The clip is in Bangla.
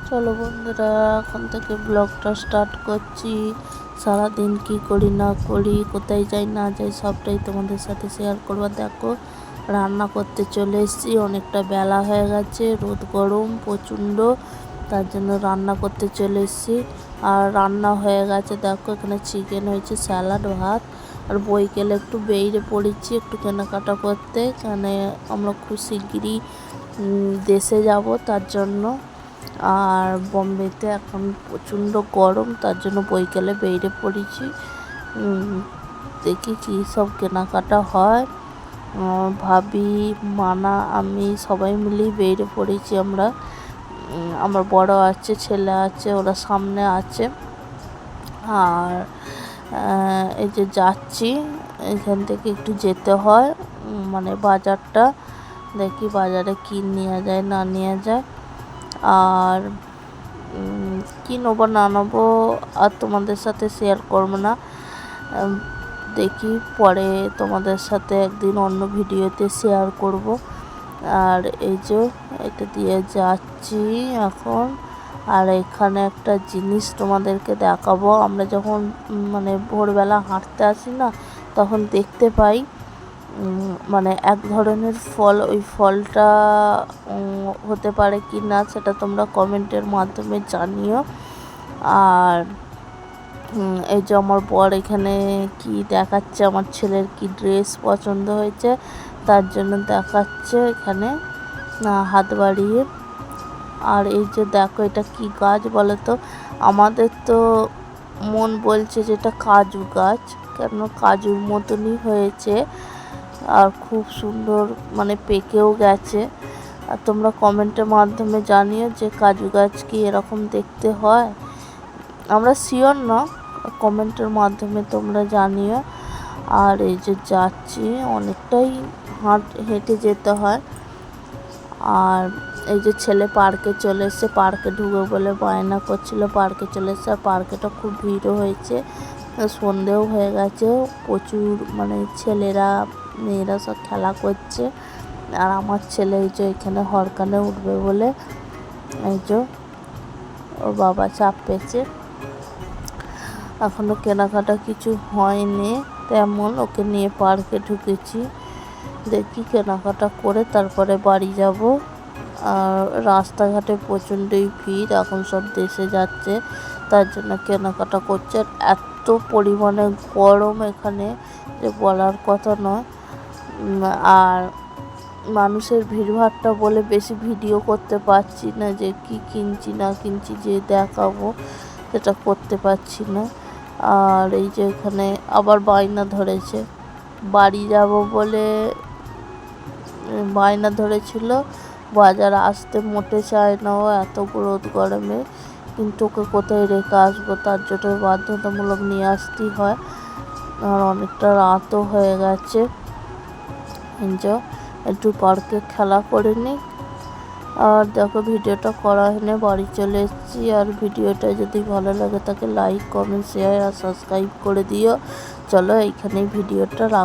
চলো বন্ধুরা, এখন থেকে ব্লগটা স্টার্ট করছি। সারাদিন কি করি না করি, কোথায় যাই না যাই, সবটাই তোমাদের সাথে শেয়ার করবো। দেখো, রান্না করতে চলে এসেছি। অনেকটা বেলা হয়ে গেছে, রোদ গরম প্রচণ্ড, তার জন্য রান্না করতে চলে এসেছি। আর রান্না হয়ে গেছে। দেখো, এখানে চিকেন হয়েছে, স্যালাড, ভাত। আর বইকেলে একটু বেরিয়ে পড়েছি একটু কেনাকাটা করতে, এখানে আমরা খুব শিগগিরই দেশে যাব, তার জন্য। আর বম্বেতে এখন প্রচণ্ড গরম, তার জন্য বইকেলে বেরিয়ে পড়েছি। দেখি কী সব কেনাকাটা হয়। ভাবি, মানা, আমি সবাই মিলেই বেরিয়ে পড়েছি আমরা। আমার বড় আছে, ছেলে আছে, ওরা সামনে আছে। আর এই যে যাচ্ছি, এখান থেকে একটু যেতে হয়, মানে বাজারটা। দেখি বাজারে কি নেওয়া যায় না নেওয়া যায়। আর কি নেবো না নেবো আর তোমাদের সাথে শেয়ার করবো না। দেখি পরে তোমাদের সাথে একদিন অন্য ভিডিওতে শেয়ার করব। আর এই যে এটা দিয়ে যাচ্ছি এখন। আর এখানে একটা জিনিস তোমাদেরকে দেখাবো। আমরা যখন মানে ভোরবেলা হাঁটতে আসি না, তখন দেখতে পাই মানে এক ধরনের ফল। ওই ফলটা হতে পারে কি না, সেটা তোমরা কমেন্টের মাধ্যমে জানিও। আর এই যে আমার বর এখানে কি দেখাচ্ছে, আমার ছেলের কি ড্রেস পছন্দ হয়েছে, তার জন্য দেখাচ্ছে এখানে হাত বাড়িয়ে। আর এই যে দেখো, এটা কি গাছ বলো তো? আমাদের তো মন বলছে যে এটা কাজু গাছ, কেন কাজুর মতনই হয়েছে আর খুব সুন্দর, মানে পেকেও গেছে। আর তোমরা কমেন্টের মাধ্যমে জানিও যে কাজু গাছ কি এরকম দেখতে হয়। আমরা শিওর না, কমেন্টের মাধ্যমে তোমরা জানিও। আর এই যে যাচ্ছি, অনেকটাই হেঁটে যেতে হয়। আর এই যে ছেলে পার্কে চলে এসছে, পার্কে ঢুকবে বলে বায়না করছিল, পার্কে চলে এসছে। আর পার্কেটা খুব ভিড়ও হয়েছে, সন্ধেও হয়ে গেছে, প্রচুর মানে ছেলেরা মেয়েরা সব খেলা করছে। আর আমার ছেলে এই যে এখানে হরকানে উঠবে বলে এই যে ওর বাবা চাপ পেয়েছে। এখনও কেনাকাটা কিছু হয়নি তেমন, ওকে নিয়ে পার্কে ঢুকেছি। দেখি কেনাকাটা করে তারপরে বাড়ি যাব। আর রাস্তাঘাটে প্রচণ্ডই ভিড়, এখন সব দেশে যাচ্ছে, তার জন্য কেনাকাটা করছে। এত পরিমাণে গরম এখানে যে বলার কথা নয়। আর মানুষের ভিড়ভাড়টা বলে বেশি ভিডিও করতে পারছি না, যে কি কিনছি না কিনছি যে দেখাবো, সেটা করতে পারছি না। আর এই যে এখানে আবার বায়না ধরেছে, বাড়ি যাব বলে বায়না ধরেছিল। বাজার আসতে মোটে চায় না ও, এত রোদ গরমে, কিন্তু ওকে কোথায় রেখে আসবো, তার জন্য বাধ্যতামূলক নিয়ে আসতেই হয়। আর অনেকটা রাতও হয়ে গেছে, একটু পার্কে খেলা করে নিই। আর দেখো, ভিডিওটা করা হয়নি, বাড়ি চলে এসেছি। আর ভিডিওটা যদি ভালো লাগে তাকে লাইক, কমেন্ট, শেয়ার আর সাবস্ক্রাইব করে দিও। চলো এইখানেই ভিডিওটা রাখ।